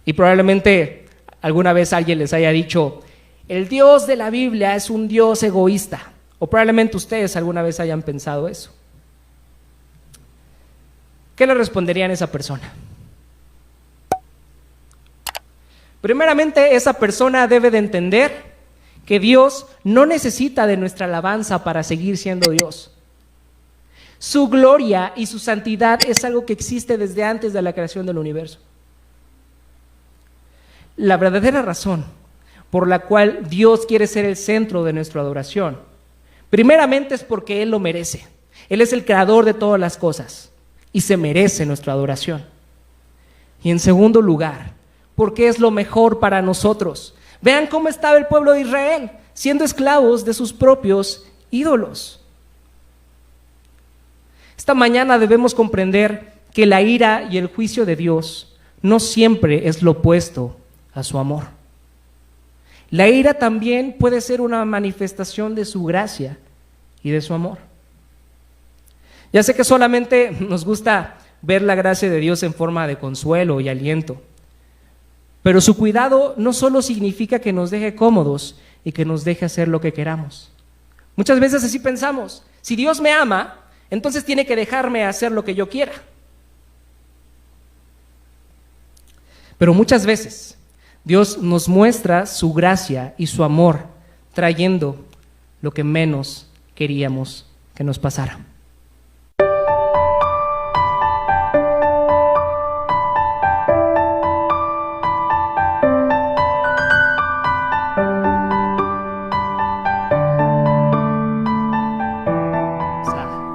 Y probablemente alguna vez alguien les haya dicho, el Dios de la Biblia es un Dios egoísta. O probablemente ustedes alguna vez hayan pensado eso. ¿Qué le responderían a esa persona? Primeramente, esa persona debe de entender que Dios no necesita de nuestra alabanza para seguir siendo Dios. Su gloria y su santidad es algo que existe desde antes de la creación del universo. La verdadera razón por la cual Dios quiere ser el centro de nuestra adoración, primeramente es porque Él lo merece. Él es el creador de todas las cosas y se merece nuestra adoración. Y en segundo lugar, porque es lo mejor para nosotros. Vean cómo estaba el pueblo de Israel, siendo esclavos de sus propios ídolos. Esta mañana debemos comprender que la ira y el juicio de Dios no siempre es lo opuesto a su amor. La ira también puede ser una manifestación de su gracia y de su amor. Ya sé que solamente nos gusta ver la gracia de Dios en forma de consuelo y aliento, pero su cuidado no solo significa que nos deje cómodos y que nos deje hacer lo que queramos. Muchas veces así pensamos, si Dios me ama, entonces tiene que dejarme hacer lo que yo quiera. Pero muchas veces Dios nos muestra su gracia y su amor, trayendo lo que menos queríamos que nos pasara.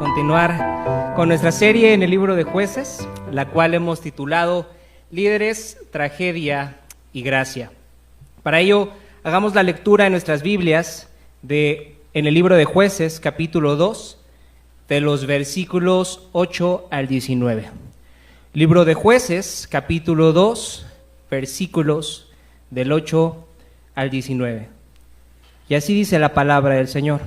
Continuar con nuestra serie en el libro de Jueces, la cual hemos titulado Líderes, Tragedia y Gracia. Para ello, hagamos la lectura en nuestras Biblias en el libro de Jueces, capítulo 2, de los versículos 8 al 19. Libro de Jueces, capítulo 2, versículos del 8 al 19. Y así dice la palabra del Señor.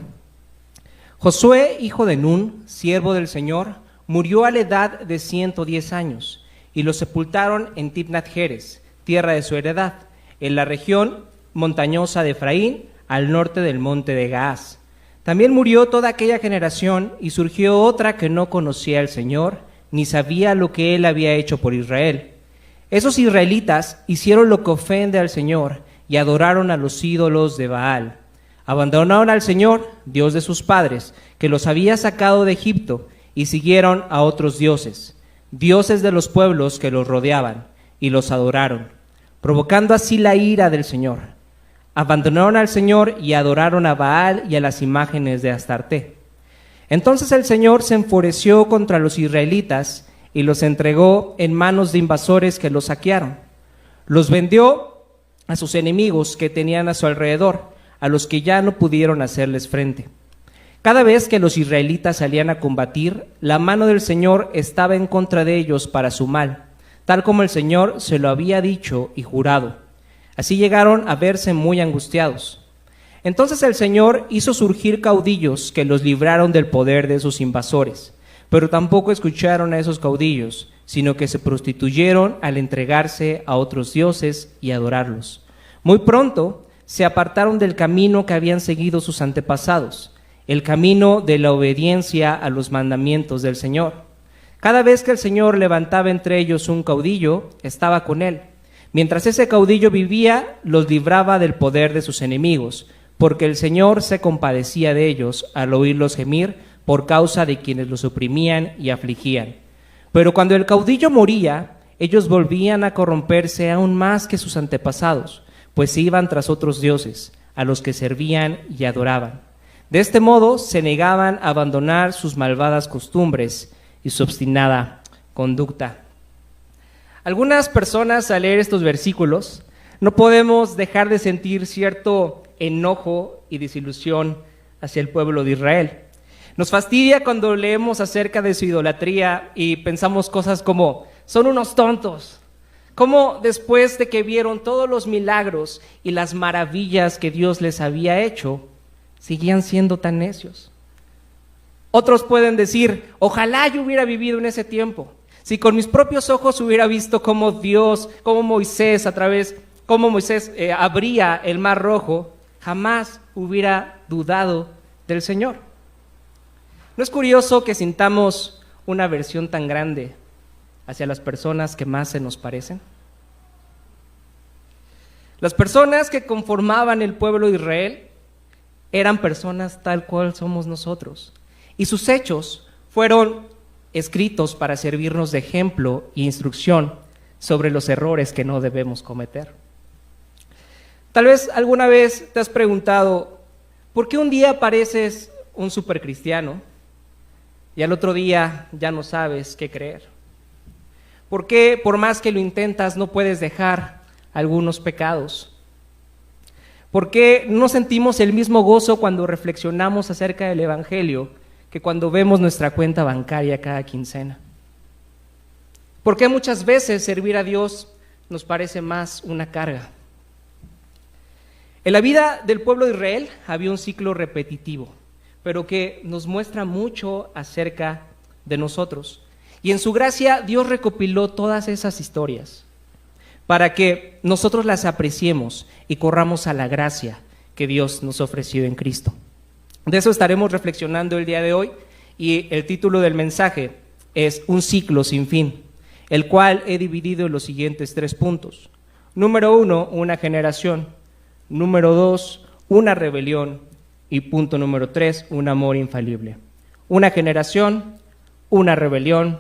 Josué, hijo de Nun, siervo del Señor, murió a la edad de 110 años, y lo sepultaron en Timnat-Heres, tierra de su heredad, en la región montañosa de Efraín, al norte del monte de Gaas. También murió toda aquella generación, y surgió otra que no conocía al Señor, ni sabía lo que Él había hecho por Israel. Esos israelitas hicieron lo que ofende al Señor, y adoraron a los ídolos de Baal. Abandonaron al Señor, Dios de sus padres, que los había sacado de Egipto, y siguieron a otros dioses, dioses de los pueblos que los rodeaban, y los adoraron, provocando así la ira del Señor. Abandonaron al Señor y adoraron a Baal y a las imágenes de Astarte. Entonces el Señor se enfureció contra los israelitas y los entregó en manos de invasores que los saquearon. Los vendió a sus enemigos que tenían a su alrededor, a los que ya no pudieron hacerles frente. Cada vez que los israelitas salían a combatir, la mano del Señor estaba en contra de ellos para su mal, tal como el Señor se lo había dicho y jurado. Así llegaron a verse muy angustiados. Entonces el Señor hizo surgir caudillos que los libraron del poder de sus invasores, pero tampoco escucharon a esos caudillos, sino que se prostituyeron al entregarse a otros dioses y adorarlos. Muy pronto se apartaron del camino que habían seguido sus antepasados, el camino de la obediencia a los mandamientos del Señor. Cada vez que el Señor levantaba entre ellos un caudillo, estaba con él. Mientras ese caudillo vivía, los libraba del poder de sus enemigos, porque el Señor se compadecía de ellos al oírlos gemir por causa de quienes los oprimían y afligían. Pero cuando el caudillo moría, ellos volvían a corromperse aún más que sus antepasados, pues se iban tras otros dioses, a los que servían y adoraban. De este modo se negaban a abandonar sus malvadas costumbres y su obstinada conducta. Algunas personas al leer estos versículos no podemos dejar de sentir cierto enojo y desilusión hacia el pueblo de Israel. Nos fastidia cuando leemos acerca de su idolatría y pensamos cosas como, son unos tontos. Cómo después de que vieron todos los milagros y las maravillas que Dios les había hecho, seguían siendo tan necios. Otros pueden decir, ojalá yo hubiera vivido en ese tiempo. Si con mis propios ojos hubiera visto cómo Moisés abría el mar rojo, jamás hubiera dudado del Señor. ¿No es curioso que sintamos una aversión tan grande hacia las personas que más se nos parecen? Las personas que conformaban el pueblo de Israel eran personas tal cual somos nosotros, y sus hechos fueron escritos para servirnos de ejemplo e instrucción sobre los errores que no debemos cometer. Tal vez alguna vez te has preguntado, ¿por qué un día pareces un supercristiano y al otro día ya no sabes qué creer? ¿Por qué, por más que lo intentas, no puedes dejar algunos pecados? ¿Por qué no sentimos el mismo gozo cuando reflexionamos acerca del Evangelio que cuando vemos nuestra cuenta bancaria cada quincena? ¿Por qué muchas veces servir a Dios nos parece más una carga? En la vida del pueblo de Israel había un ciclo repetitivo, pero que nos muestra mucho acerca de nosotros. Y en su gracia Dios recopiló todas esas historias para que nosotros las apreciemos y corramos a la gracia que Dios nos ha ofrecido en Cristo. De eso estaremos reflexionando el día de hoy, y el título del mensaje es Un ciclo sin fin, el cual he dividido en los siguientes 3 puntos. Número 1, una generación. Número 2, una rebelión. Y punto número 3, un amor infalible. Una generación, una rebelión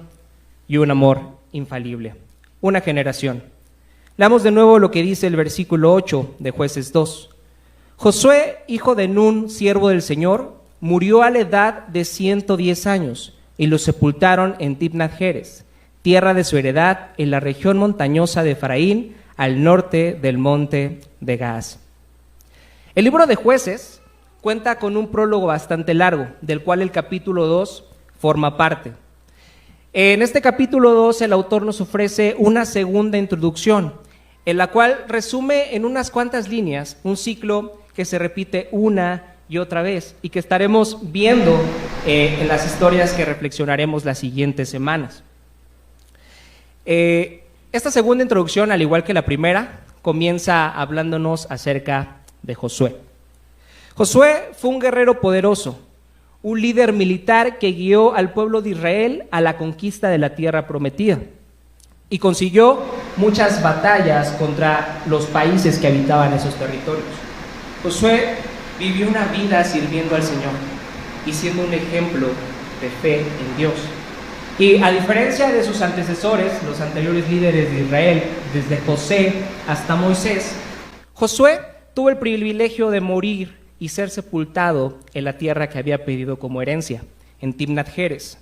y un amor infalible. Una generación. Leamos de nuevo lo que dice el versículo 8 de Jueces 2. Josué, hijo de Nun, siervo del Señor, murió a la edad de 110 años y lo sepultaron en Timnat-Heres, tierra de su heredad, en la región montañosa de Efraín, al norte del monte de Gaas. El libro de Jueces cuenta con un prólogo bastante largo, del cual el capítulo 2 forma parte. En este capítulo 2 el autor nos ofrece una segunda introducción, en la cual resume en unas cuantas líneas un ciclo que se repite una y otra vez y que estaremos viendo en las historias que reflexionaremos las siguientes semanas. Esta segunda introducción, al igual que la primera, comienza hablándonos acerca de Josué. Josué fue un guerrero poderoso, un líder militar que guió al pueblo de Israel a la conquista de la tierra prometida y consiguió muchas batallas contra los países que habitaban esos territorios. Josué vivió una vida sirviendo al Señor y siendo un ejemplo de fe en Dios. Y a diferencia de sus antecesores, los anteriores líderes de Israel, desde José hasta Moisés, Josué tuvo el privilegio de morir y ser sepultado en la tierra que había pedido como herencia, en Timnat-Heres.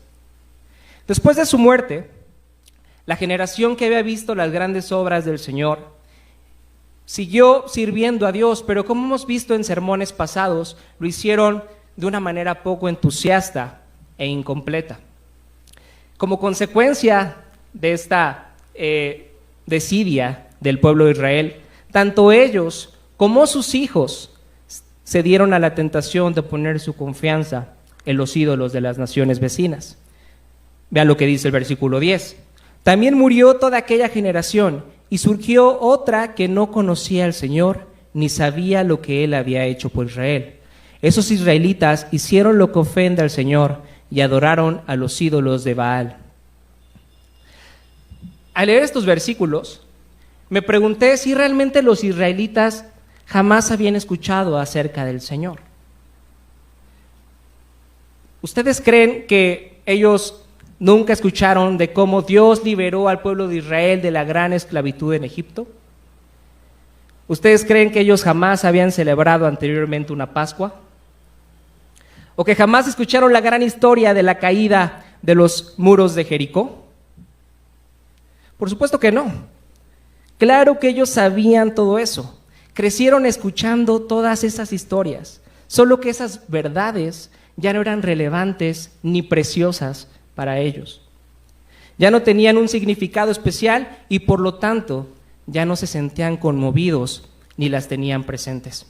Después de su muerte, la generación que había visto las grandes obras del Señor siguió sirviendo a Dios, pero como hemos visto en sermones pasados, lo hicieron de una manera poco entusiasta e incompleta. Como consecuencia de esta desidia del pueblo de Israel, tanto ellos como sus hijos se dieron a la tentación de poner su confianza en los ídolos de las naciones vecinas. Vean lo que dice el versículo 10. También murió toda aquella generación y surgió otra que no conocía al Señor ni sabía lo que Él había hecho por Israel. Esos israelitas hicieron lo que ofende al Señor y adoraron a los ídolos de Baal. Al leer estos versículos, me pregunté si realmente los israelitas jamás habían escuchado acerca del Señor. ¿Ustedes creen que ellos nunca escucharon de cómo Dios liberó al pueblo de Israel de la gran esclavitud en Egipto? ¿Ustedes creen que ellos jamás habían celebrado anteriormente una Pascua? ¿O que jamás escucharon la gran historia de la caída de los muros de Jericó? Por supuesto que no. Claro que ellos sabían todo eso. Crecieron escuchando todas esas historias, solo que esas verdades ya no eran relevantes ni preciosas para ellos. Ya no tenían un significado especial y por lo tanto ya no se sentían conmovidos ni las tenían presentes.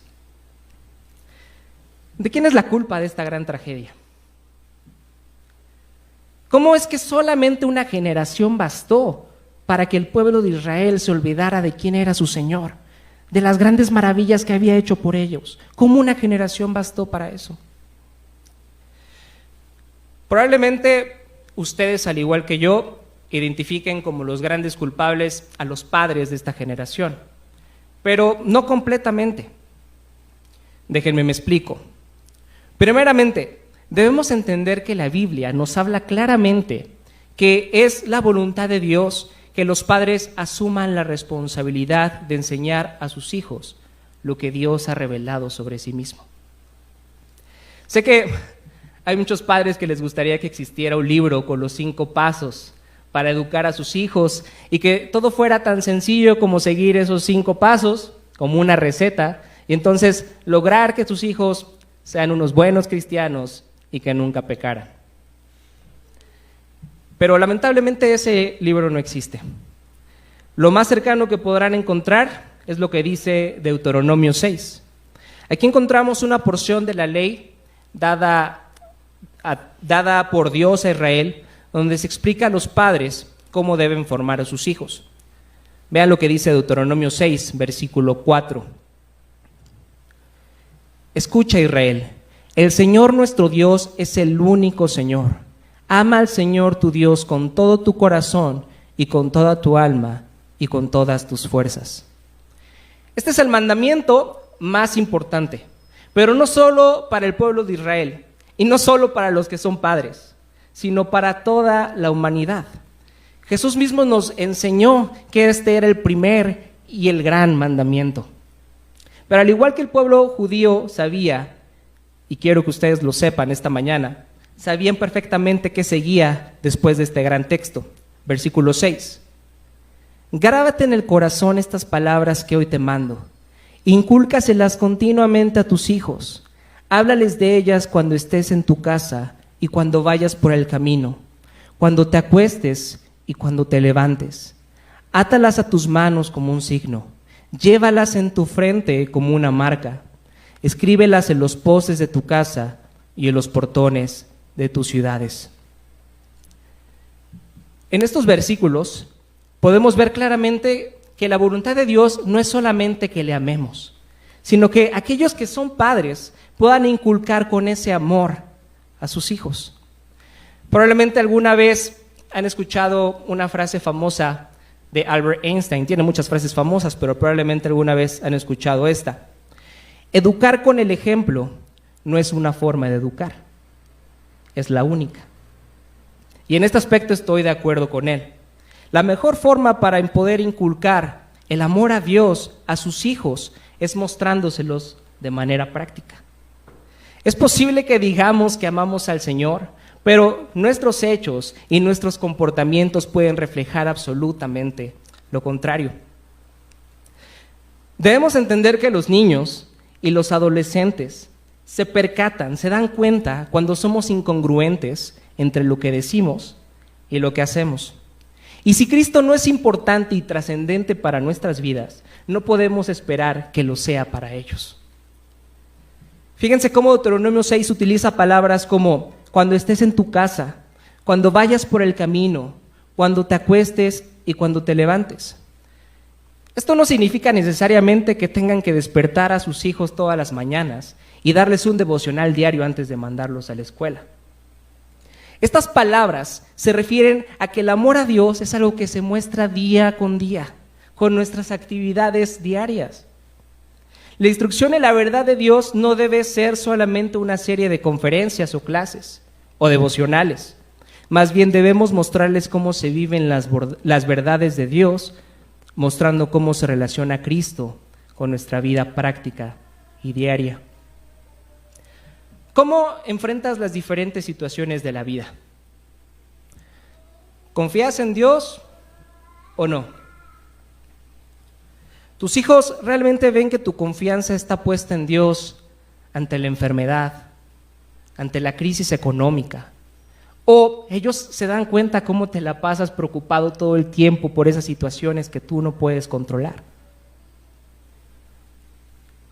¿De quién es la culpa de esta gran tragedia? ¿Cómo es que solamente una generación bastó para que el pueblo de Israel se olvidara de quién era su Señor, de las grandes maravillas que había hecho por ellos? ¿Cómo una generación bastó para eso? Probablemente ustedes, al igual que yo, identifiquen como los grandes culpables a los padres de esta generación, pero no completamente. Déjenme me explico. Primeramente, debemos entender que la Biblia nos habla claramente que es la voluntad de Dios que los padres asuman la responsabilidad de enseñar a sus hijos lo que Dios ha revelado sobre sí mismo. Sé que hay muchos padres que les gustaría que existiera un libro con los 5 pasos para educar a sus hijos y que todo fuera tan sencillo como seguir esos 5 pasos, como una receta, y entonces lograr que tus hijos sean unos buenos cristianos y que nunca pecaran. Pero lamentablemente ese libro no existe. Lo más cercano que podrán encontrar es lo que dice Deuteronomio 6. Aquí encontramos una porción de la ley dada por Dios a Israel, donde se explica a los padres cómo deben formar a sus hijos. Vean lo que dice Deuteronomio 6, versículo 4. Escucha, Israel, el Señor nuestro Dios es el único Señor. Ama al Señor tu Dios con todo tu corazón y con toda tu alma y con todas tus fuerzas. Este es el mandamiento más importante, pero no solo para el pueblo de Israel y no solo para los que son padres, sino para toda la humanidad. Jesús mismo nos enseñó que este era el primer y el gran mandamiento. Pero al igual que el pueblo judío sabía, y quiero que ustedes lo sepan esta mañana, sabían perfectamente qué seguía después de este gran texto. Versículo 6. Grábate en el corazón estas palabras que hoy te mando. Incúlcaselas continuamente a tus hijos. Háblales de ellas cuando estés en tu casa y cuando vayas por el camino, cuando te acuestes y cuando te levantes. Átalas a tus manos como un signo. Llévalas en tu frente como una marca. Escríbelas en los postes de tu casa y en los portones de tus ciudades. En estos versículos podemos ver claramente que la voluntad de Dios no es solamente que le amemos, sino que aquellos que son padres puedan inculcar con ese amor a sus hijos. Probablemente alguna vez han escuchado una frase famosa de Albert Einstein. Tiene muchas frases famosas, pero probablemente alguna vez han escuchado esta. Educar con el ejemplo no es una forma de educar, es la única. Y en este aspecto estoy de acuerdo con él. La mejor forma para poder inculcar el amor a Dios a sus hijos es mostrándoselos de manera práctica. Es posible que digamos que amamos al Señor, pero nuestros hechos y nuestros comportamientos pueden reflejar absolutamente lo contrario. Debemos entender que los niños y los adolescentes se percatan, se dan cuenta cuando somos incongruentes entre lo que decimos y lo que hacemos. Y si Cristo no es importante y trascendente para nuestras vidas, no podemos esperar que lo sea para ellos. Fíjense cómo Deuteronomio 6 utiliza palabras como cuando estés en tu casa, cuando vayas por el camino, cuando te acuestes y cuando te levantes. Esto no significa necesariamente que tengan que despertar a sus hijos todas las mañanas y darles un devocional diario antes de mandarlos a la escuela. Estas palabras se refieren a que el amor a Dios es algo que se muestra día con día, con nuestras actividades diarias. La instrucción en la verdad de Dios no debe ser solamente una serie de conferencias o clases o devocionales. Más bien debemos mostrarles cómo se viven las verdades de Dios, mostrando cómo se relaciona Cristo con nuestra vida práctica y diaria. ¿Cómo enfrentas las diferentes situaciones de la vida? ¿Confías en Dios o no? ¿Tus hijos realmente ven que tu confianza está puesta en Dios ante la enfermedad, ante la crisis económica? ¿O ellos se dan cuenta cómo te la pasas preocupado todo el tiempo por esas situaciones que tú no puedes controlar?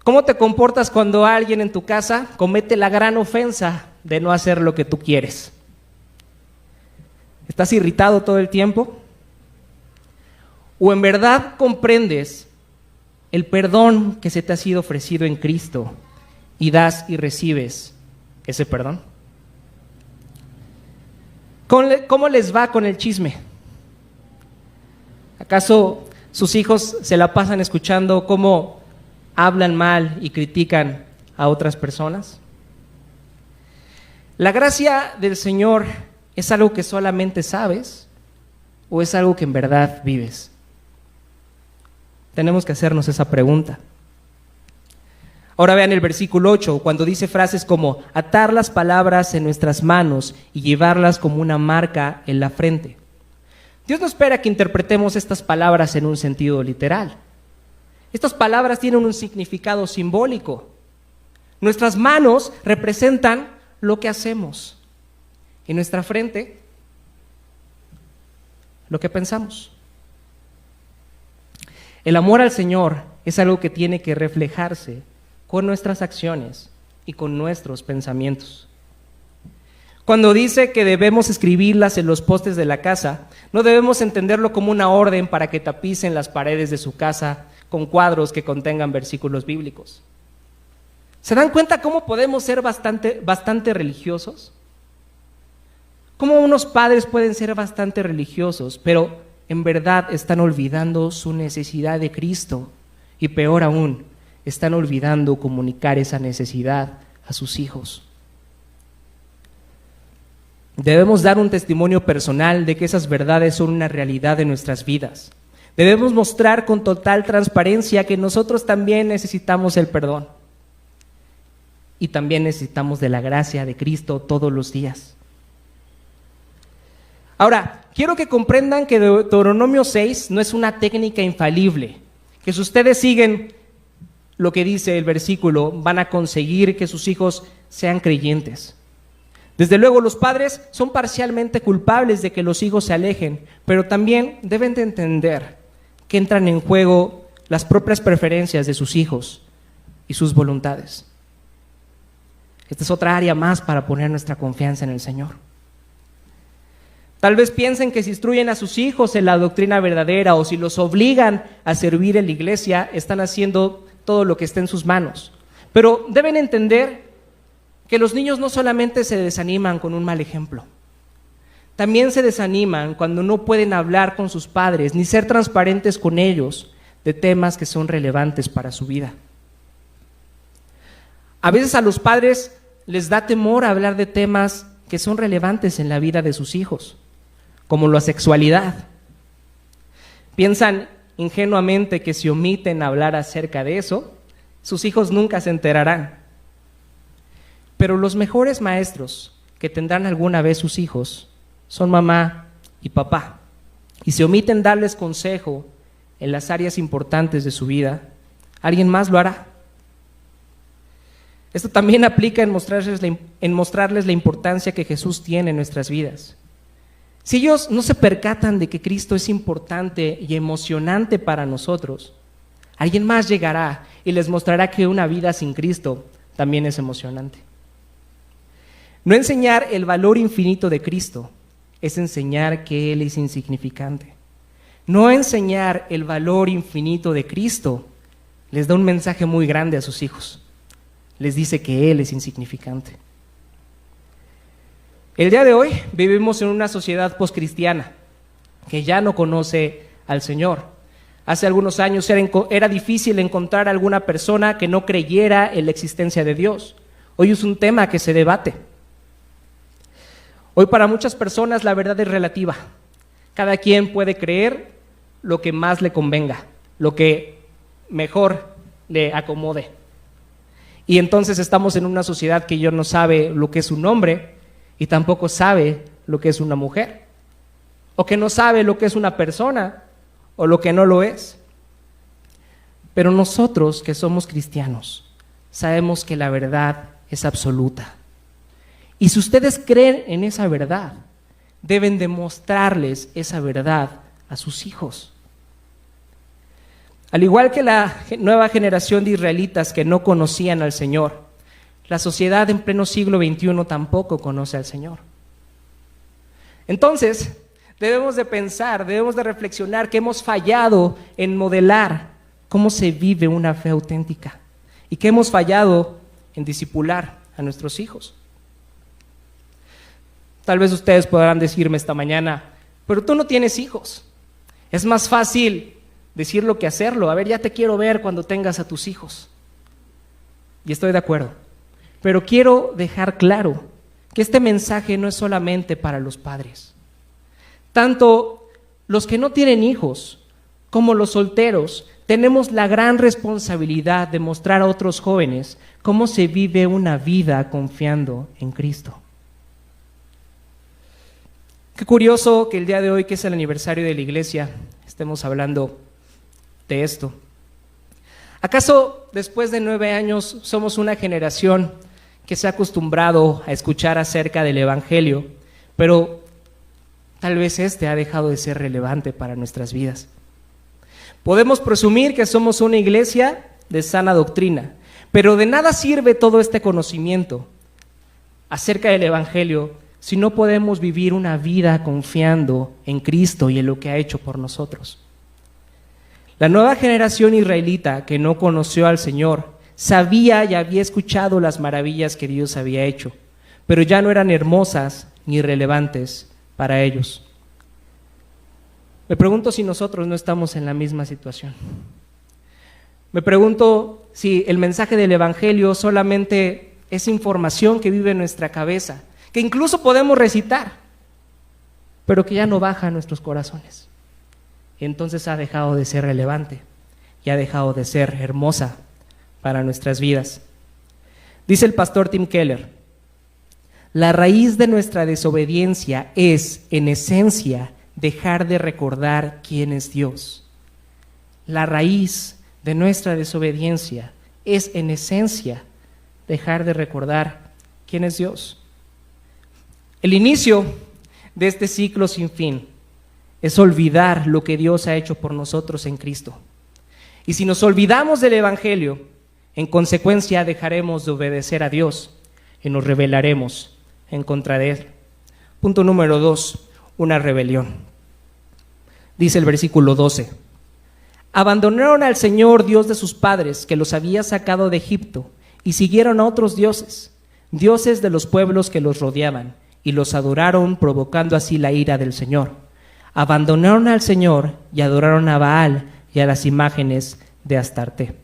¿Cómo te comportas cuando alguien en tu casa comete la gran ofensa de no hacer lo que tú quieres? ¿Estás irritado todo el tiempo? ¿O en verdad comprendes el perdón que se te ha sido ofrecido en Cristo y das y recibes ese perdón? ¿Cómo les va con el chisme? ¿Acaso sus hijos se la pasan escuchando cómo hablan mal y critican a otras personas? ¿La gracia del Señor es algo que solamente sabes o es algo que en verdad vives? Tenemos que hacernos esa pregunta. Ahora vean el versículo 8, cuando dice frases como atar las palabras en nuestras manos y llevarlas como una marca en la frente. Dios no espera que interpretemos estas palabras en un sentido literal. Estas palabras tienen un significado simbólico. Nuestras manos representan lo que hacemos. Y nuestra frente, lo que pensamos. El amor al Señor es algo que tiene que reflejarse con nuestras acciones y con nuestros pensamientos. Cuando dice que debemos escribirlas en los postes de la casa, no debemos entenderlo como una orden para que tapicen las paredes de su casa con cuadros que contengan versículos bíblicos. ¿Se dan cuenta cómo podemos ser bastante religiosos? Cómo unos padres pueden ser bastante religiosos, pero en verdad están olvidando su necesidad de Cristo y peor aún, están olvidando comunicar esa necesidad a sus hijos. Debemos dar un testimonio personal de que esas verdades son una realidad de nuestras vidas. Debemos mostrar con total transparencia que nosotros también necesitamos el perdón y también necesitamos de la gracia de Cristo todos los días. Ahora, quiero que comprendan que Deuteronomio 6 no es una técnica infalible, que si ustedes siguen lo que dice el versículo, van a conseguir que sus hijos sean creyentes. Desde luego, los padres son parcialmente culpables de que los hijos se alejen, pero también deben de entender que entran en juego las propias preferencias de sus hijos y sus voluntades. Esta es otra área más para poner nuestra confianza en el Señor. Tal vez piensen que si instruyen a sus hijos en la doctrina verdadera o si los obligan a servir en la iglesia, están haciendo todo lo que esté en sus manos. Pero deben entender que los niños no solamente se desaniman con un mal ejemplo, también se desaniman cuando no pueden hablar con sus padres ni ser transparentes con ellos de temas que son relevantes para su vida. A veces a los padres les da temor hablar de temas que son relevantes en la vida de sus hijos, como la sexualidad. Piensan ingenuamente que si omiten hablar acerca de eso, sus hijos nunca se enterarán. Pero los mejores maestros que tendrán alguna vez sus hijos son mamá y papá. Y si omiten darles consejo en las áreas importantes de su vida, alguien más lo hará. Esto también aplica en mostrarles la importancia que Jesús tiene en nuestras vidas. Si ellos no se percatan de que Cristo es importante y emocionante para nosotros, alguien más llegará y les mostrará que una vida sin Cristo también es emocionante. No enseñar el valor infinito de Cristo es enseñar que Él es insignificante. No enseñar el valor infinito de Cristo les da un mensaje muy grande a sus hijos. Les dice que Él es insignificante. El día de hoy vivimos en una sociedad poscristiana que ya no conoce al Señor. Hace algunos años era difícil encontrar alguna persona que no creyera en la existencia de Dios. Hoy es un tema que se debate. Hoy para muchas personas la verdad es relativa. Cada quien puede creer lo que más le convenga, lo que mejor le acomode. Y entonces estamos en una sociedad que ya no sabe lo que es un hombre y tampoco sabe lo que es una mujer, o que no sabe lo que es una persona o lo que no lo es. Pero nosotros que somos cristianos sabemos que la verdad es absoluta. Y si ustedes creen en esa verdad, deben demostrarles esa verdad a sus hijos. Al igual que la nueva generación de israelitas que no conocían al Señor, la sociedad en pleno siglo XXI tampoco conoce al Señor. Entonces, Debemos de pensar, debemos de reflexionar que hemos fallado en modelar cómo se vive una fe auténtica y que hemos fallado en discipular a nuestros hijos. Tal vez ustedes podrán decirme esta mañana, pero tú no tienes hijos. Es más fácil decirlo que hacerlo. A ver, ya te quiero ver cuando tengas a tus hijos. Y estoy de acuerdo. Pero quiero dejar claro que este mensaje no es solamente para los padres. Tanto los que no tienen hijos como los solteros tenemos la gran responsabilidad de mostrar a otros jóvenes cómo se vive una vida confiando en Cristo. Qué curioso que el día de hoy, que es el aniversario de la iglesia, estemos hablando de esto. ¿Acaso después de 9 años somos una generación que se ha acostumbrado a escuchar acerca del Evangelio, pero tal vez este ha dejado de ser relevante para nuestras vidas? Podemos presumir que somos una iglesia de sana doctrina, pero de nada sirve todo este conocimiento acerca del Evangelio si no podemos vivir una vida confiando en Cristo y en lo que ha hecho por nosotros. La nueva generación israelita que no conoció al Señor sabía y había escuchado las maravillas que Dios había hecho, pero ya no eran hermosas ni relevantes para ellos. Me pregunto si nosotros no estamos en la misma situación. Me pregunto si el mensaje del Evangelio solamente es información que vive en nuestra cabeza, que incluso podemos recitar, pero que ya no baja a nuestros corazones. Entonces ha dejado de ser relevante y ha dejado de ser hermosa para nuestras vidas. Dice el pastor Tim Keller: la raíz de nuestra desobediencia es, en esencia, dejar de recordar quién es Dios. La raíz de nuestra desobediencia es, en esencia, dejar de recordar quién es Dios. El inicio de este ciclo sin fin es olvidar lo que Dios ha hecho por nosotros en Cristo. Y si nos olvidamos del Evangelio, en consecuencia dejaremos de obedecer a Dios y nos rebelaremos en contra de Él. Punto número 2, una rebelión. Dice el versículo 12: abandonaron al Señor, Dios de sus padres, que los había sacado de Egipto, y siguieron a otros dioses, dioses de los pueblos que los rodeaban, y los adoraron, provocando así la ira del Señor. Abandonaron al Señor y adoraron a Baal y a las imágenes de Astarte.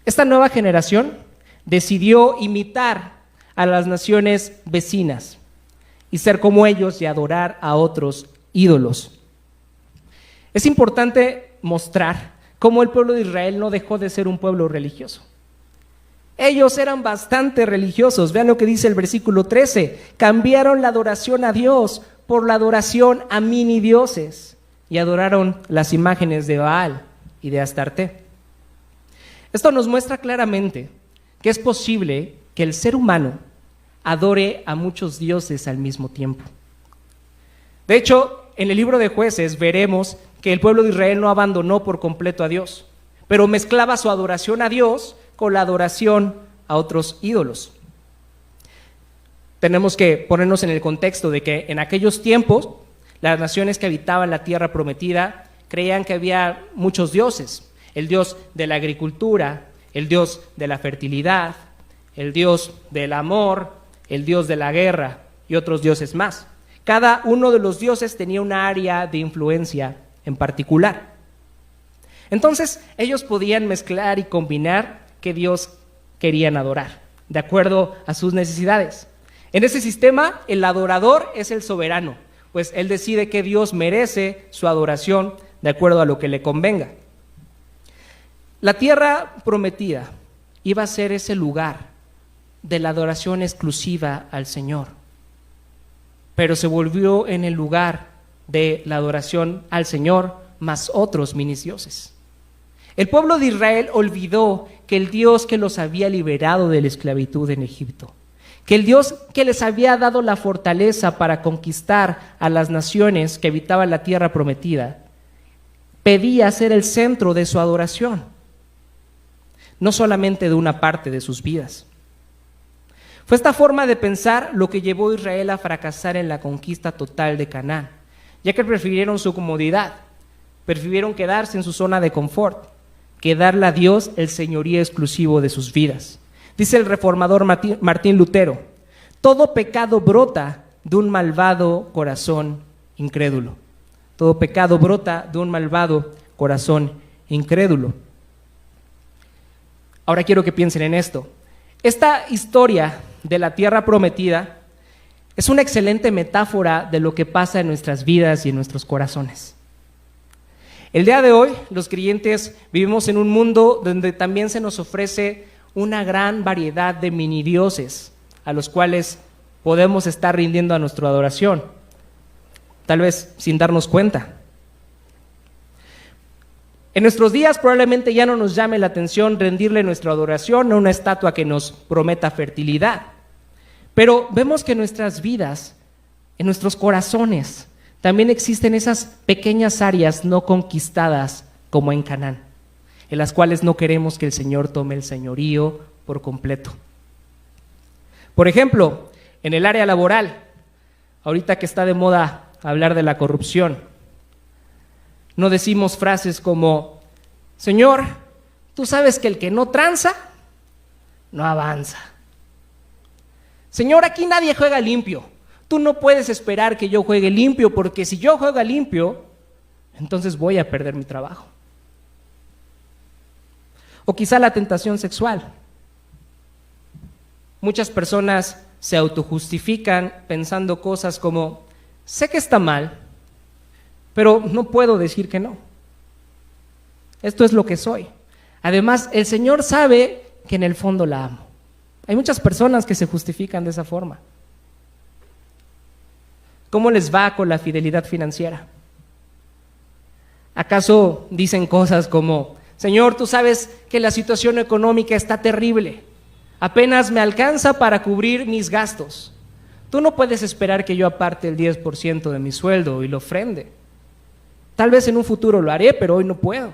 Esta nueva generación decidió imitar a las naciones vecinas y ser como ellos y adorar a otros ídolos. Es importante mostrar cómo el pueblo de Israel no dejó de ser un pueblo religioso. Ellos eran bastante religiosos. Vean lo que dice el versículo 13: cambiaron la adoración a Dios por la adoración a mini dioses y adoraron las imágenes de Baal y de Astarte. Esto nos muestra claramente que es posible que el ser humano adore a muchos dioses al mismo tiempo. De hecho, en el libro de Jueces veremos que el pueblo de Israel no abandonó por completo a Dios, pero mezclaba su adoración a Dios con la adoración a otros ídolos. Tenemos que ponernos en el contexto de que en aquellos tiempos las naciones que habitaban la tierra prometida creían que había muchos dioses: el dios de la agricultura, el dios de la fertilidad, el dios del amor, el dios de la guerra y otros dioses más. Cada uno de los dioses tenía una área de influencia en particular. Entonces ellos podían mezclar y combinar qué Dios querían adorar, de acuerdo a sus necesidades. En ese sistema, el adorador es el soberano, pues él decide qué Dios merece su adoración de acuerdo a lo que le convenga. La tierra prometida iba a ser ese lugar de la adoración exclusiva al Señor, pero se volvió en el lugar de la adoración al Señor más otros minicioses. El pueblo de Israel olvidó que el Dios que los había liberado de la esclavitud en Egipto, que el Dios que les había dado la fortaleza para conquistar a las naciones que habitaban la tierra prometida, pedía ser el centro de su adoración, no solamente de una parte de sus vidas. Fue esta forma de pensar lo que llevó a Israel a fracasar en la conquista total de Canaán, ya que prefirieron su comodidad, prefirieron quedarse en su zona de confort, que darle a Dios el señorío exclusivo de sus vidas. Dice el reformador Martín Lutero: todo pecado brota de un malvado corazón incrédulo. Todo pecado brota de un malvado corazón incrédulo. Ahora quiero que piensen en esto. Esta historia de la tierra prometida es una excelente metáfora de lo que pasa en nuestras vidas y en nuestros corazones. El día de hoy, los creyentes vivimos en un mundo donde también se nos ofrece una gran variedad de mini dioses a los cuales podemos estar rindiendo a nuestra adoración, tal vez sin darnos cuenta. En nuestros días probablemente ya no nos llame la atención rendirle nuestra adoración a una estatua que nos prometa fertilidad, pero vemos que en nuestras vidas, en nuestros corazones, también existen esas pequeñas áreas no conquistadas como en Canaán, en las cuales no queremos que el Señor tome el señorío por completo. Por ejemplo, en el área laboral, ahorita que está de moda hablar de la corrupción, no decimos frases como: Señor, tú sabes que el que no tranza, no avanza. Señor, aquí nadie juega limpio. Tú no puedes esperar que yo juegue limpio, porque si yo juego limpio, entonces voy a perder mi trabajo. O quizá la tentación sexual. Muchas personas se autojustifican pensando cosas como: sé que está mal, pero no puedo decir que no. Esto es lo que soy. Además, el Señor sabe que en el fondo la amo. Hay muchas personas que se justifican de esa forma. ¿Cómo les va con la fidelidad financiera? ¿Acaso dicen cosas como: Señor, tú sabes que la situación económica está terrible, apenas me alcanza para cubrir mis gastos? Tú no puedes esperar que yo aparte el 10% de mi sueldo y lo ofrende. Tal vez en un futuro lo haré, pero hoy no puedo.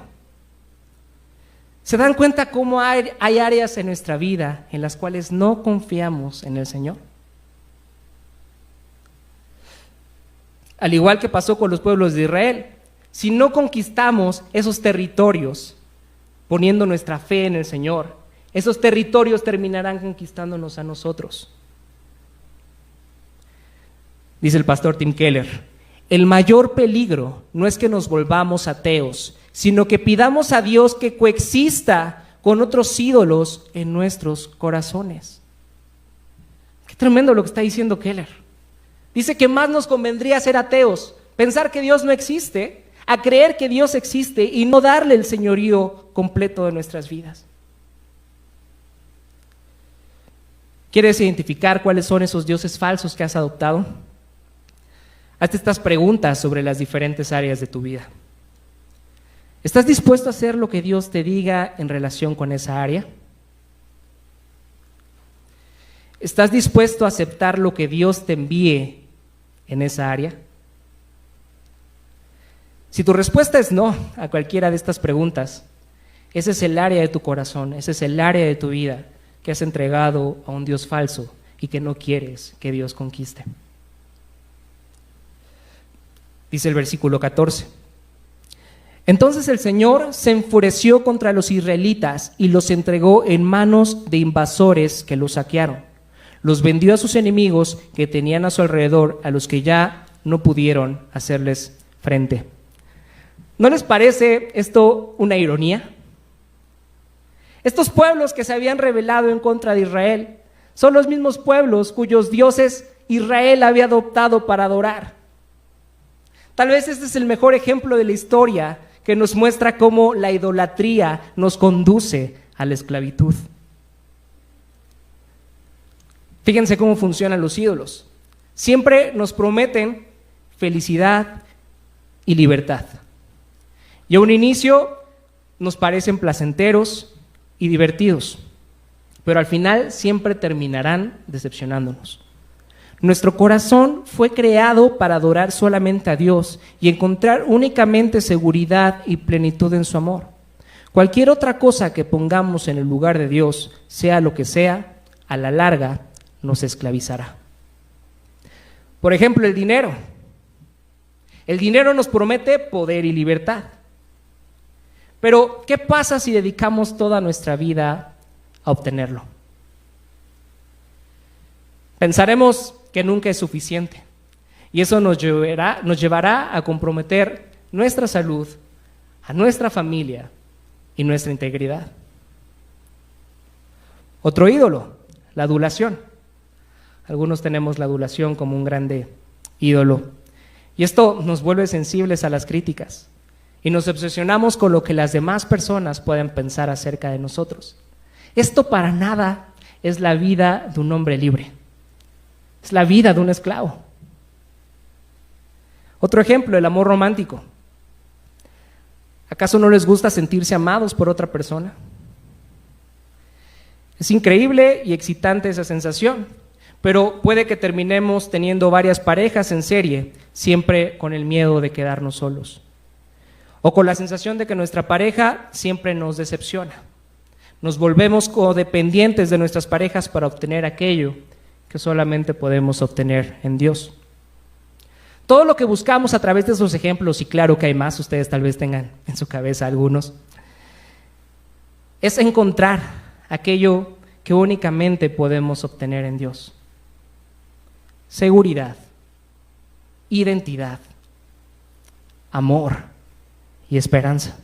¿Se dan cuenta cómo hay áreas en nuestra vida en las cuales no confiamos en el Señor? Al igual que pasó con los pueblos de Israel, si no conquistamos esos territorios poniendo nuestra fe en el Señor, esos territorios terminarán conquistándonos a nosotros. Dice el pastor Tim Keller: el mayor peligro no es que nos volvamos ateos, sino que pidamos a Dios que coexista con otros ídolos en nuestros corazones. Qué tremendo lo que está diciendo Keller. Dice que más nos convendría ser ateos, pensar que Dios no existe, a creer que Dios existe y no darle el señorío completo de nuestras vidas. ¿Quieres identificar cuáles son esos dioses falsos que has adoptado? Hazte estas preguntas sobre las diferentes áreas de tu vida. ¿Estás dispuesto a hacer lo que Dios te diga en relación con esa área? ¿Estás dispuesto a aceptar lo que Dios te envíe en esa área? Si tu respuesta es no a cualquiera de estas preguntas, ese es el área de tu corazón, ese es el área de tu vida que has entregado a un Dios falso y que no quieres que Dios conquiste. Dice el versículo 14: entonces el Señor se enfureció contra los israelitas y los entregó en manos de invasores que los saquearon. Los vendió a sus enemigos que tenían a su alrededor, a los que ya no pudieron hacerles frente. ¿No les parece esto una ironía? Estos pueblos que se habían rebelado en contra de Israel son los mismos pueblos cuyos dioses Israel había adoptado para adorar. Tal vez este es el mejor ejemplo de la historia que nos muestra cómo la idolatría nos conduce a la esclavitud. Fíjense cómo funcionan los ídolos. Siempre nos prometen felicidad y libertad. Y a un inicio nos parecen placenteros y divertidos, pero al final siempre terminarán decepcionándonos. Nuestro corazón fue creado para adorar solamente a Dios y encontrar únicamente seguridad y plenitud en su amor. Cualquier otra cosa que pongamos en el lugar de Dios, sea lo que sea, a la larga nos esclavizará. Por ejemplo, el dinero. El dinero nos promete poder y libertad. Pero, ¿qué pasa si dedicamos toda nuestra vida a obtenerlo? Pensaremos que nunca es suficiente, y eso nos llevará a comprometer nuestra salud, a nuestra familia y nuestra integridad. Otro ídolo, la adulación. Algunos tenemos la adulación como un grande ídolo, y esto nos vuelve sensibles a las críticas, y nos obsesionamos con lo que las demás personas pueden pensar acerca de nosotros. Esto para nada es la vida de un hombre libre, es la vida de un esclavo. Otro ejemplo, el amor romántico. ¿Acaso no les gusta sentirse amados por otra persona? Es increíble y excitante esa sensación, pero puede que terminemos teniendo varias parejas en serie, siempre con el miedo de quedarnos solos, o con la sensación de que nuestra pareja siempre nos decepciona. Nos volvemos codependientes de nuestras parejas para obtener aquello que solamente podemos obtener en Dios. Todo lo que buscamos a través de esos ejemplos, y claro que hay más, ustedes tal vez tengan en su cabeza algunos, es encontrar aquello que únicamente podemos obtener en Dios. Seguridad, identidad, amor y esperanza.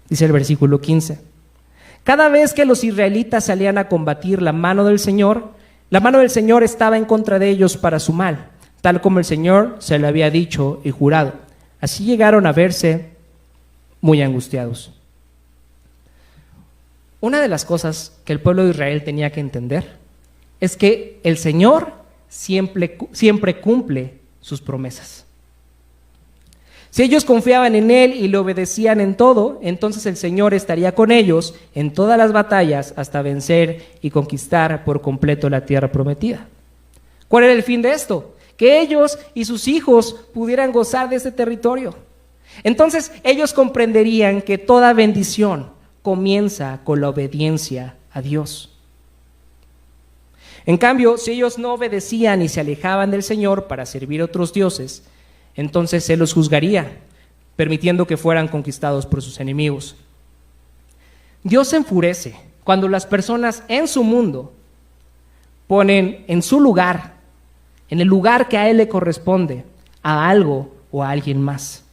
Dice el versículo 15: cada vez que los israelitas salían a combatir, la mano del Señor estaba en contra de ellos para su mal, tal como el Señor se lo había dicho y jurado. Así llegaron a verse muy angustiados. Una de las cosas que el pueblo de Israel tenía que entender es que el Señor siempre cumple sus promesas. Si ellos confiaban en Él y le obedecían en todo, entonces el Señor estaría con ellos en todas las batallas hasta vencer y conquistar por completo la tierra prometida. ¿Cuál era el fin de esto? Que ellos y sus hijos pudieran gozar de ese territorio. Entonces ellos comprenderían que toda bendición comienza con la obediencia a Dios. En cambio, si ellos no obedecían y se alejaban del Señor para servir a otros dioses, entonces Él los juzgaría, permitiendo que fueran conquistados por sus enemigos. Dios se enfurece cuando las personas en su mundo ponen en su lugar, en el lugar que a Él le corresponde, a algo o a alguien más.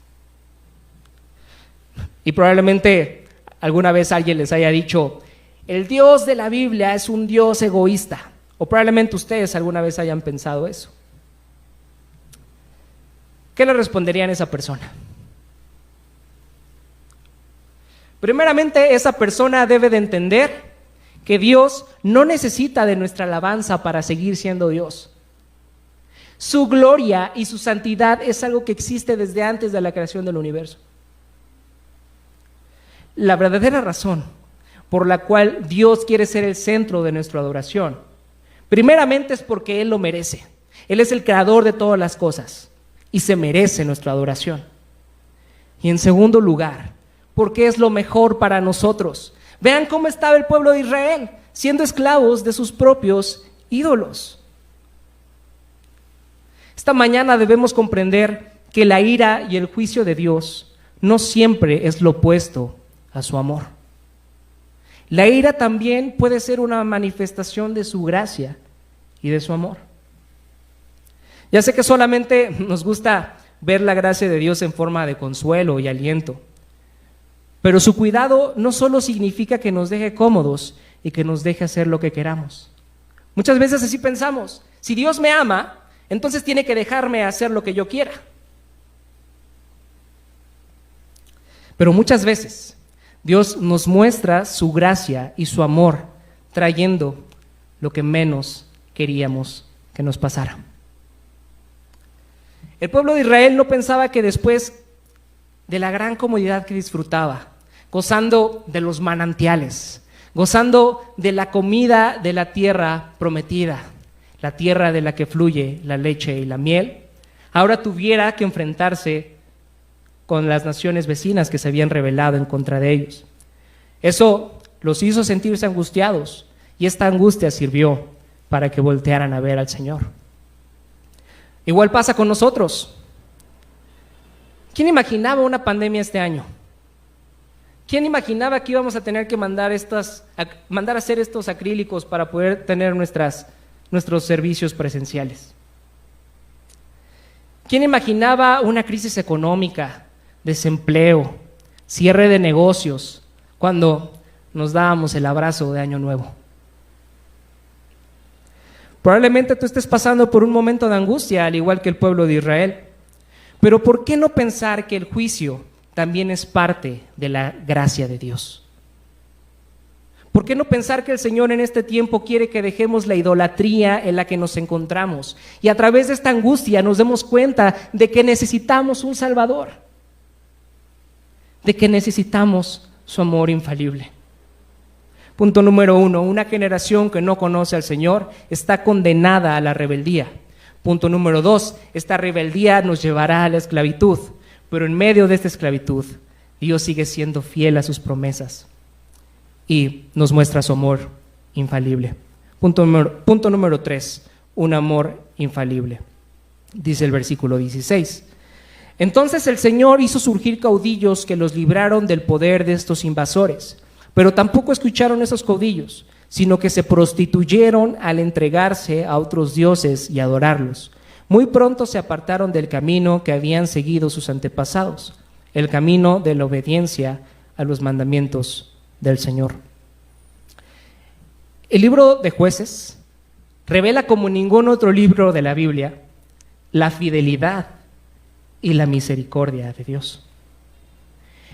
Y probablemente alguna vez alguien les haya dicho: el Dios de la Biblia es un Dios egoísta. O probablemente ustedes alguna vez hayan pensado eso. ¿Qué le responderían a esa persona? Primeramente, esa persona debe de entender que Dios no necesita de nuestra alabanza para seguir siendo Dios. Su gloria y su santidad es algo que existe desde antes de la creación del universo. La verdadera razón por la cual Dios quiere ser el centro de nuestra adoración, primeramente es porque Él lo merece. Él es el creador de todas las cosas y se merece nuestra adoración. Y en segundo lugar, porque es lo mejor para nosotros. Vean cómo estaba el pueblo de Israel, siendo esclavos de sus propios ídolos. Esta mañana debemos comprender que la ira y el juicio de Dios no siempre es lo opuesto a su amor. La ira también puede ser una manifestación de su gracia y de su amor. Ya sé que solamente nos gusta ver la gracia de Dios en forma de consuelo y aliento, pero su cuidado no solo significa que nos deje cómodos y que nos deje hacer lo que queramos. Muchas veces así pensamos: si Dios me ama, entonces tiene que dejarme hacer lo que yo quiera. Pero muchas veces Dios nos muestra su gracia y su amor, trayendo lo que menos queríamos que nos pasara. El pueblo de Israel no pensaba que después de la gran comodidad que disfrutaba, gozando de los manantiales, gozando de la comida de la tierra prometida, la tierra de la que fluye la leche y la miel, ahora tuviera que enfrentarse con las naciones vecinas que se habían rebelado en contra de ellos. Eso los hizo sentirse angustiados y esta angustia sirvió para que voltearan a ver al Señor. Igual pasa con nosotros. ¿Quién imaginaba una pandemia este año? ¿Quién imaginaba que íbamos a tener que mandar a hacer estos acrílicos para poder tener nuestros servicios presenciales? ¿Quién imaginaba una crisis económica, desempleo, cierre de negocios, cuando nos dábamos el abrazo de Año Nuevo? Probablemente tú estés pasando por un momento de angustia, al igual que el pueblo de Israel. Pero ¿por qué no pensar que el juicio también es parte de la gracia de Dios? ¿Por qué no pensar que el Señor en este tiempo quiere que dejemos la idolatría en la que nos encontramos y a través de esta angustia nos demos cuenta de que necesitamos un Salvador, de que necesitamos su amor infalible? Punto número 1, una generación que no conoce al Señor está condenada a la rebeldía. Punto número 2, esta rebeldía nos llevará a la esclavitud, pero en medio de esta esclavitud, Dios sigue siendo fiel a sus promesas y nos muestra su amor infalible. Punto número 3, un amor infalible. Dice el versículo 16. Entonces el Señor hizo surgir caudillos que los libraron del poder de estos invasores, pero tampoco escucharon esos caudillos, sino que se prostituyeron al entregarse a otros dioses y adorarlos. Muy pronto se apartaron del camino que habían seguido sus antepasados, el camino de la obediencia a los mandamientos del Señor. El libro de Jueces revela como ningún otro libro de la Biblia la fidelidad y la misericordia de Dios.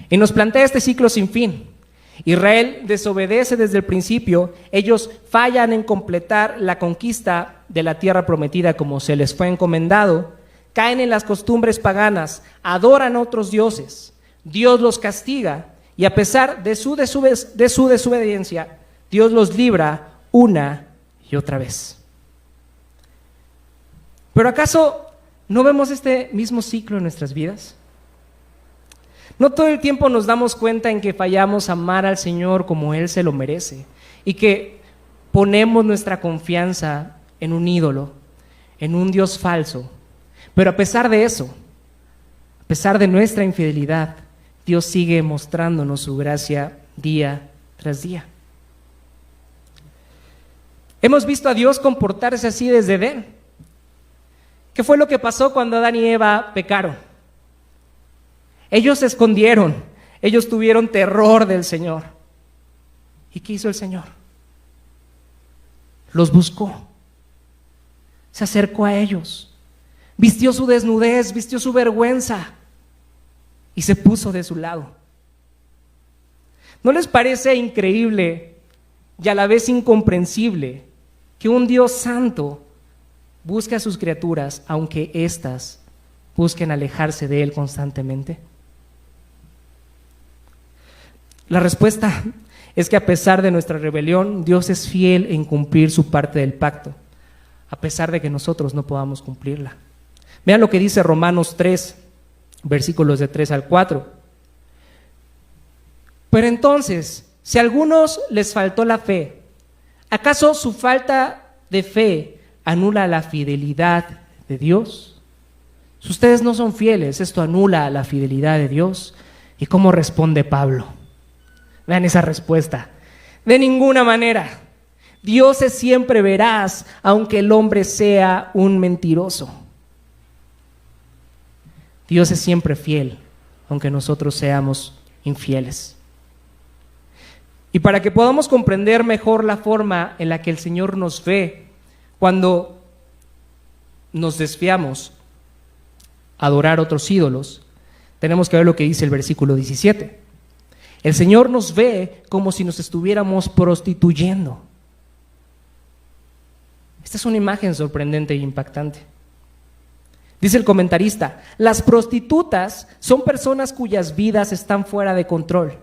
Y nos plantea este ciclo sin fin. Israel desobedece desde el principio, ellos fallan en completar la conquista de la tierra prometida como se les fue encomendado, caen en las costumbres paganas, adoran a otros dioses, Dios los castiga y a pesar de su desobediencia, Dios los libra una y otra vez. ¿Pero acaso no vemos este mismo ciclo en nuestras vidas? No todo el tiempo nos damos cuenta en que fallamos amar al Señor como Él se lo merece y que ponemos nuestra confianza en un ídolo, en un Dios falso. Pero a pesar de eso, a pesar de nuestra infidelidad, Dios sigue mostrándonos su gracia día tras día. Hemos visto a Dios comportarse así desde Edén. ¿Qué fue lo que pasó cuando Adán y Eva pecaron? Ellos se escondieron, ellos tuvieron terror del Señor. ¿Y qué hizo el Señor? Los buscó, se acercó a ellos, vistió su desnudez, vistió su vergüenza y se puso de su lado. ¿No les parece increíble y a la vez incomprensible que un Dios santo busque a sus criaturas aunque éstas busquen alejarse de Él constantemente? La respuesta es que a pesar de nuestra rebelión, Dios es fiel en cumplir su parte del pacto, a pesar de que nosotros no podamos cumplirla. Vean lo que dice Romanos 3, versículos de 3 al 4. Pero entonces, si a algunos les faltó la fe, ¿acaso su falta de fe anula la fidelidad de Dios? Si ustedes no son fieles, esto anula la fidelidad de Dios. ¿Y cómo responde Pablo? Vean esa respuesta. De ninguna manera. Dios es siempre veraz, aunque el hombre sea un mentiroso. Dios es siempre fiel, aunque nosotros seamos infieles. Y para que podamos comprender mejor la forma en la que el Señor nos ve cuando nos desviamos a adorar otros ídolos, tenemos que ver lo que dice el versículo 17. El Señor nos ve como si nos estuviéramos prostituyendo. Esta es una imagen sorprendente e impactante. Dice el comentarista, las prostitutas son personas cuyas vidas están fuera de control,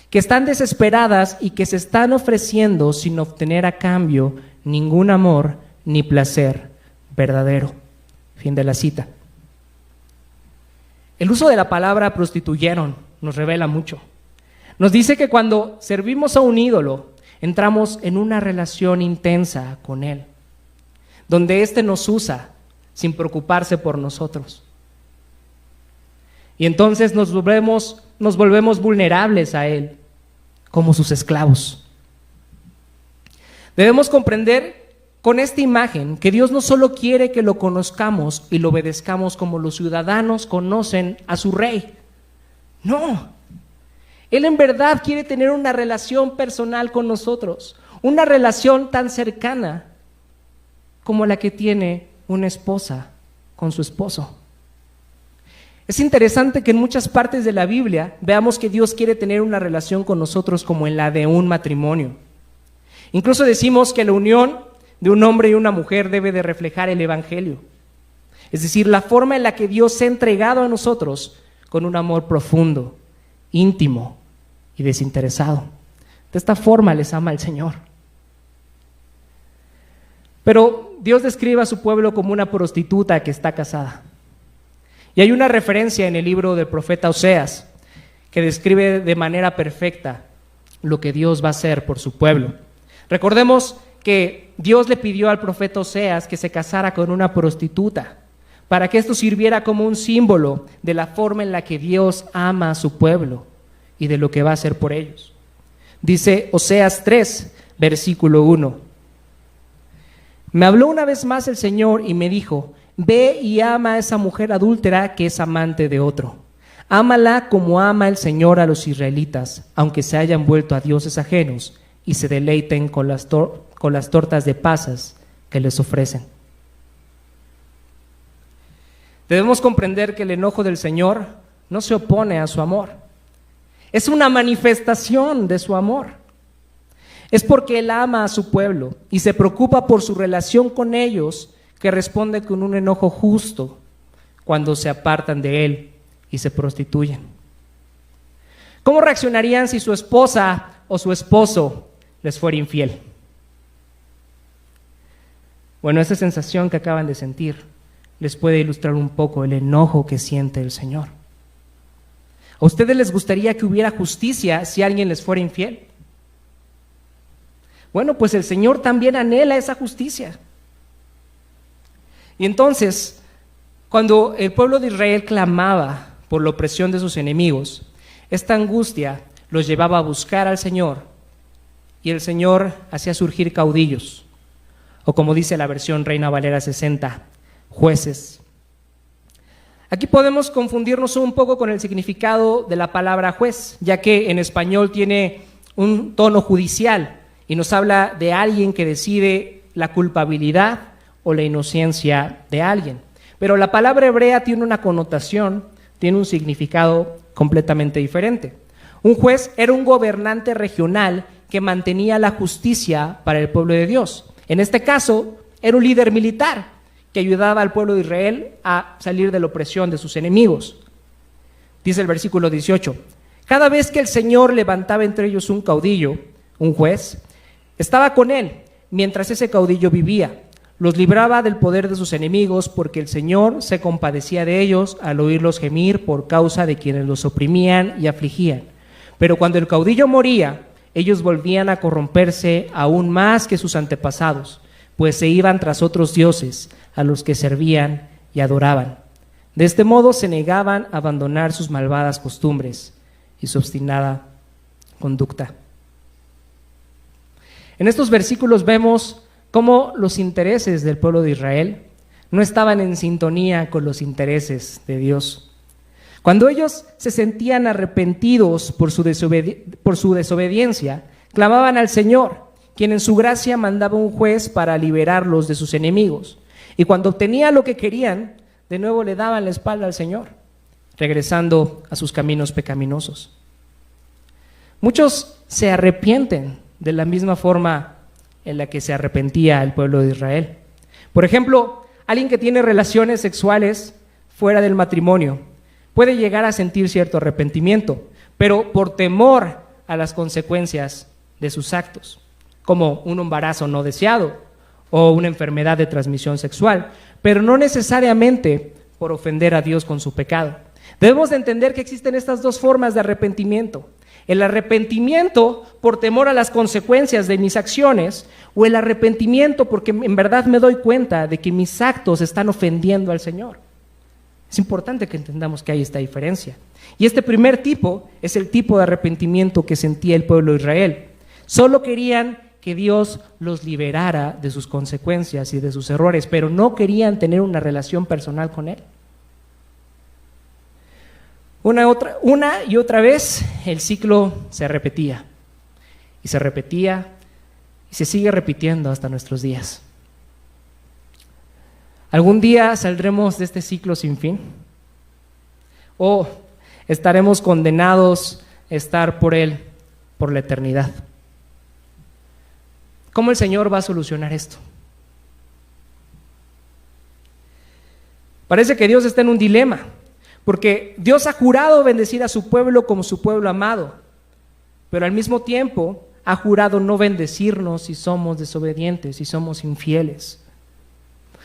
que están desesperadas y que se están ofreciendo sin obtener a cambio ningún amor ni placer verdadero. Fin de la cita. El uso de la palabra prostituyeron nos revela mucho. Nos dice que cuando servimos a un ídolo, entramos en una relación intensa con Él, donde éste nos usa sin preocuparse por nosotros. Y entonces nos volvemos vulnerables a Él, como sus esclavos. Debemos comprender con esta imagen que Dios no solo quiere que lo conozcamos y lo obedezcamos como los ciudadanos conocen a su rey. No, Él en verdad quiere tener una relación personal con nosotros, una relación tan cercana como la que tiene una esposa con su esposo. Es interesante que en muchas partes de la Biblia veamos que Dios quiere tener una relación con nosotros como en la de un matrimonio. Incluso decimos que la unión de un hombre y una mujer debe de reflejar el Evangelio. Es decir, la forma en la que Dios se ha entregado a nosotros con un amor profundo, íntimo y desinteresado. De esta forma les ama el Señor. Pero Dios describe a su pueblo como una prostituta que está casada. Y hay una referencia en el libro del profeta Oseas que describe de manera perfecta lo que Dios va a hacer por su pueblo. Recordemos que Dios le pidió al profeta Oseas que se casara con una prostituta para que esto sirviera como un símbolo de la forma en la que Dios ama a su pueblo y de lo que va a hacer por ellos. Dice Oseas 3, versículo 1. Me habló una vez más el Señor y me dijo: ve y ama a esa mujer adúltera que es amante de otro. Ámala como ama el Señor a los israelitas, aunque se hayan vuelto a dioses ajenos y se deleiten con las tortas de pasas que les ofrecen. Debemos comprender que el enojo del Señor no se opone a su amor. Es una manifestación de su amor. Es porque Él ama a su pueblo y se preocupa por su relación con ellos, que responde con un enojo justo cuando se apartan de Él y se prostituyen. ¿Cómo reaccionarían si su esposa o su esposo les fuera infiel? Bueno, esa sensación que acaban de sentir les puede ilustrar un poco el enojo que siente el Señor. ¿A ustedes les gustaría que hubiera justicia si alguien les fuera infiel? Bueno, pues el Señor también anhela esa justicia. Y entonces, cuando el pueblo de Israel clamaba por la opresión de sus enemigos, esta angustia los llevaba a buscar al Señor, y el Señor hacía surgir caudillos, o como dice la versión Reina Valera 60, jueces. Aquí podemos confundirnos un poco con el significado de la palabra juez, ya que en español tiene un tono judicial y nos habla de alguien que decide la culpabilidad o la inocencia de alguien. Pero la palabra hebrea tiene una connotación, tiene un significado completamente diferente. Un juez era un gobernante regional que mantenía la justicia para el pueblo de Dios. En este caso, era un líder militar que ayudaba al pueblo de Israel a salir de la opresión de sus enemigos. Dice el versículo 18, cada vez que el Señor levantaba entre ellos un caudillo, un juez, estaba con él mientras ese caudillo vivía. Los libraba del poder de sus enemigos porque el Señor se compadecía de ellos al oírlos gemir por causa de quienes los oprimían y afligían. Pero cuando el caudillo moría, ellos volvían a corromperse aún más que sus antepasados, pues se iban tras otros dioses a los que servían y adoraban. De este modo se negaban a abandonar sus malvadas costumbres y su obstinada conducta. En estos versículos vemos cómo los intereses del pueblo de Israel no estaban en sintonía con los intereses de Dios. Cuando ellos se sentían arrepentidos por su desobediencia, clamaban al Señor, quien en su gracia mandaba un juez para liberarlos de sus enemigos. Y cuando obtenían lo que querían, de nuevo le daban la espalda al Señor, regresando a sus caminos pecaminosos. Muchos se arrepienten de la misma forma en la que se arrepentía el pueblo de Israel. Por ejemplo, alguien que tiene relaciones sexuales fuera del matrimonio puede llegar a sentir cierto arrepentimiento, pero por temor a las consecuencias de sus actos, como un embarazo no deseado o una enfermedad de transmisión sexual, pero no necesariamente por ofender a Dios con su pecado. Debemos de entender que existen estas dos formas de arrepentimiento. ¿El arrepentimiento por temor a las consecuencias de mis acciones o el arrepentimiento porque en verdad me doy cuenta de que mis actos están ofendiendo al Señor? Es importante que entendamos que hay esta diferencia. Y este primer tipo es el tipo de arrepentimiento que sentía el pueblo de Israel. Solo querían que Dios los liberara de sus consecuencias y de sus errores, pero no querían tener una relación personal con Él. Una y otra vez el ciclo se repetía y se repetía y se sigue repitiendo hasta nuestros días. ¿Algún día saldremos de este ciclo sin fin? ¿O estaremos condenados a estar por Él por la eternidad? ¿Cómo el Señor va a solucionar esto? Parece que Dios está en un dilema, porque Dios ha jurado bendecir a su pueblo como su pueblo amado, pero al mismo tiempo ha jurado no bendecirnos si somos desobedientes, si somos infieles.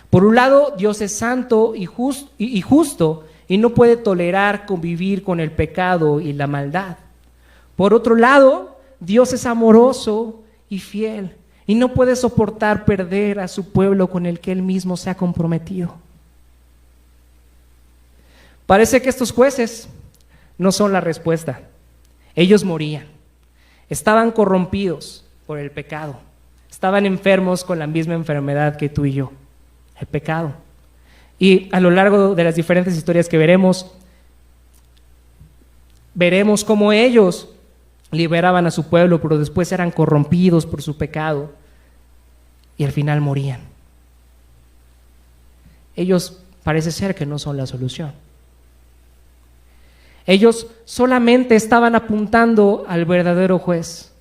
Por un lado, Dios es santo y justo y no puede tolerar convivir con el pecado y la maldad. Por otro lado, Dios es amoroso y fiel y no puede soportar perder a su pueblo con el que Él mismo se ha comprometido. Parece que estos jueces no son la respuesta. Ellos morían, estaban corrompidos por el pecado, estaban enfermos con la misma enfermedad que tú y yo, el pecado. Y a lo largo de las diferentes historias que veremos cómo ellos liberaban a su pueblo, pero después eran corrompidos por su pecado y al final morían. Ellos parece ser que no son la solución. Ellos solamente estaban apuntando al verdadero juez,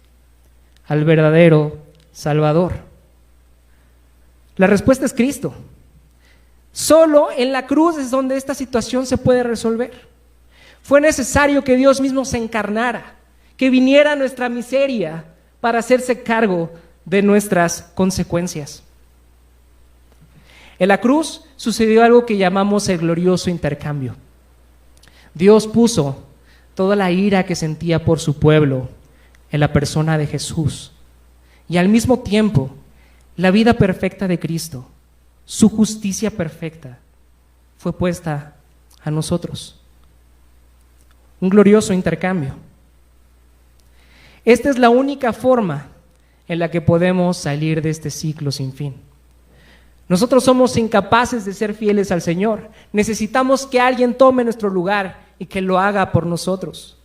al verdadero Salvador. La respuesta es Cristo. Solo en la cruz es donde esta situación se puede resolver. Fue necesario que Dios mismo se encarnara, que viniera a nuestra miseria para hacerse cargo de nuestras consecuencias. En la cruz sucedió algo que llamamos el glorioso intercambio. Dios puso toda la ira que sentía por su pueblo en la persona de Jesús y al mismo tiempo la vida perfecta de Cristo, su justicia perfecta, fue puesta a nosotros. Un glorioso intercambio. Esta es la única forma en la que podemos salir de este ciclo sin fin. Nosotros somos incapaces de ser fieles al Señor. Necesitamos que alguien tome nuestro lugar y que lo haga por nosotros.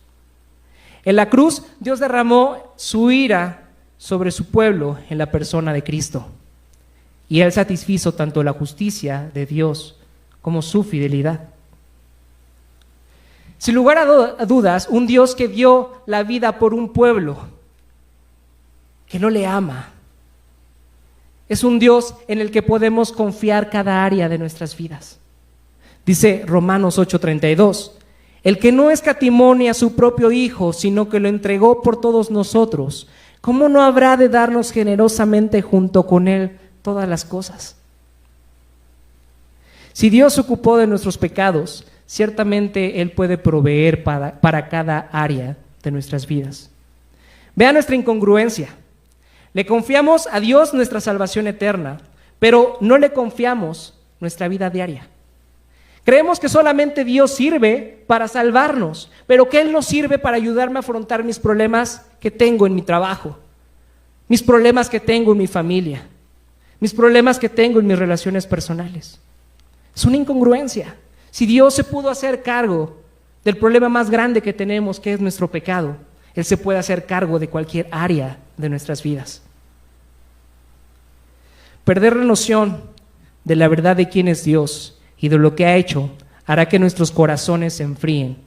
En la cruz, Dios derramó su ira sobre su pueblo en la persona de Cristo. Y Él satisfizo tanto la justicia de Dios como su fidelidad. Sin lugar a dudas, un Dios que dio la vida por un pueblo que no le ama, es un Dios en el que podemos confiar cada área de nuestras vidas. Dice Romanos 8:32, el que no escatimó ni a su propio Hijo, sino que lo entregó por todos nosotros, ¿cómo no habrá de darnos generosamente junto con Él todas las cosas? Si Dios se ocupó de nuestros pecados, ciertamente Él puede proveer para cada área de nuestras vidas. Vea nuestra incongruencia. Le confiamos a Dios nuestra salvación eterna, pero no le confiamos nuestra vida diaria. Creemos que solamente Dios sirve para salvarnos, pero que Él no sirve para ayudarme a afrontar mis problemas que tengo en mi trabajo, mis problemas que tengo en mi familia, mis problemas que tengo en mis relaciones personales. Es una incongruencia. Si Dios se pudo hacer cargo del problema más grande que tenemos, que es nuestro pecado, Él se puede hacer cargo de cualquier área de nuestras vidas. Perder la noción de la verdad de quién es Dios y de lo que ha hecho hará que nuestros corazones se enfríen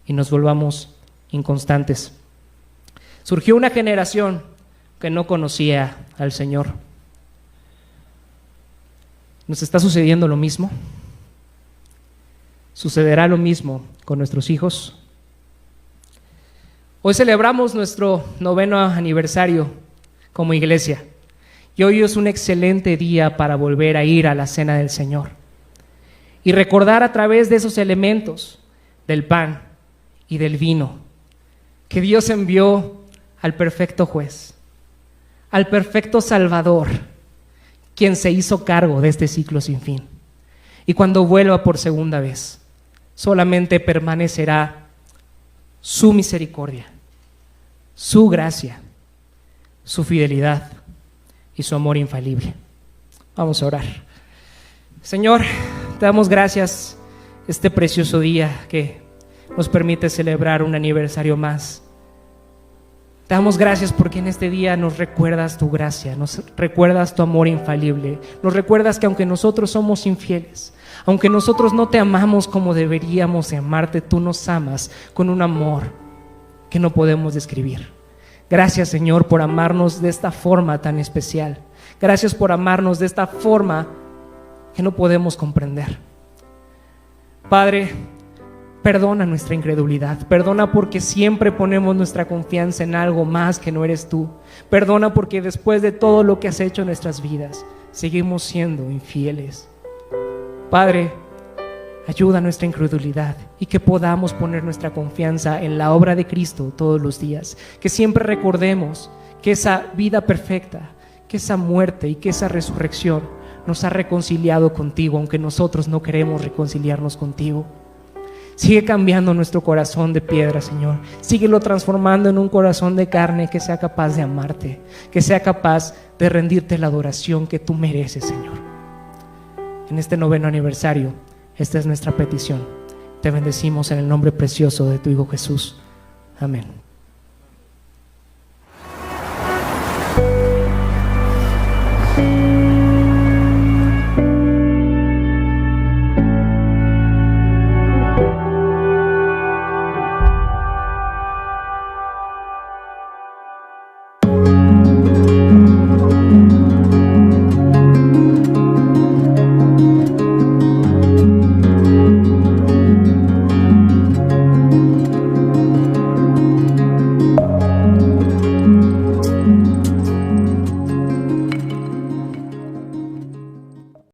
y nos volvamos inconstantes. Surgió una generación que no conocía al Señor. ¿Nos está sucediendo lo mismo? ¿Sucederá lo mismo con nuestros hijos? Hoy celebramos nuestro 9º aniversario como iglesia y hoy es un excelente día para volver a ir a la cena del Señor y recordar a través de esos elementos del pan y del vino que Dios envió al perfecto juez, al perfecto Salvador, quien se hizo cargo de este ciclo sin fin. Y cuando vuelva por segunda vez, solamente permanecerá su misericordia, su gracia, su fidelidad y su amor infalible. Vamos a orar. Señor, te damos gracias este precioso día que nos permite celebrar un aniversario más. Te damos gracias porque en este día nos recuerdas tu gracia, nos recuerdas tu amor infalible, nos recuerdas que aunque nosotros somos infieles, aunque nosotros no te amamos como deberíamos amarte, tú nos amas con un amor que no podemos describir. Gracias, Señor, por amarnos de esta forma tan especial. Gracias por amarnos de esta forma que no podemos comprender. Padre, perdona nuestra incredulidad, perdona porque siempre ponemos nuestra confianza en algo más que no eres tú. Perdona porque después de todo lo que has hecho en nuestras vidas, seguimos siendo infieles. Padre, ayuda a nuestra incredulidad y que podamos poner nuestra confianza en la obra de Cristo todos los días. Que siempre recordemos que esa vida perfecta, que esa muerte y que esa resurrección nos ha reconciliado contigo, aunque nosotros no queremos reconciliarnos contigo. Sigue cambiando nuestro corazón de piedra, Señor. Síguelo transformando en un corazón de carne que sea capaz de amarte, que sea capaz de rendirte la adoración que tú mereces, Señor. En este 9º aniversario, esta es nuestra petición. Te bendecimos en el nombre precioso de tu Hijo Jesús. Amén.